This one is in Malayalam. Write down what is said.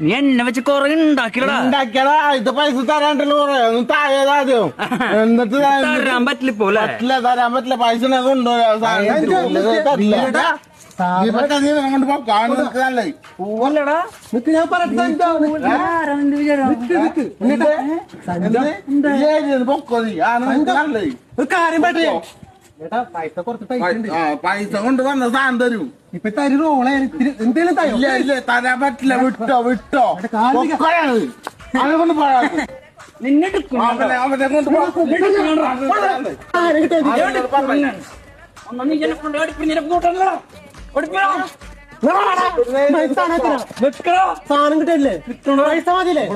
നീ എന്നെ വെച്ച് കൊറേ ഉണ്ടാക്കിയടാ. ഇത് പൈസ തരാണ്ടല്ലോ കൊറേ ഒന്ന് താഴേതാദ്യം. എന്നിട്ട് തരാൻ പറ്റില്ല പോലെ തരാൻ പറ്റില്ല. പൈസ കൊണ്ടുപോരാ പൈസ കൊണ്ട് വന്ന സാധനം തരൂ. ഇപ്പൊ തരുവോളെ എന്തേലും തരാൻ പറ്റില്ല. വിട്ടോ അവനെ കൊണ്ട് പോയാ അവനെ കൊണ്ട് സാധനം കിട്ടില്ലേ? പൈസ മതിയില്ലേ?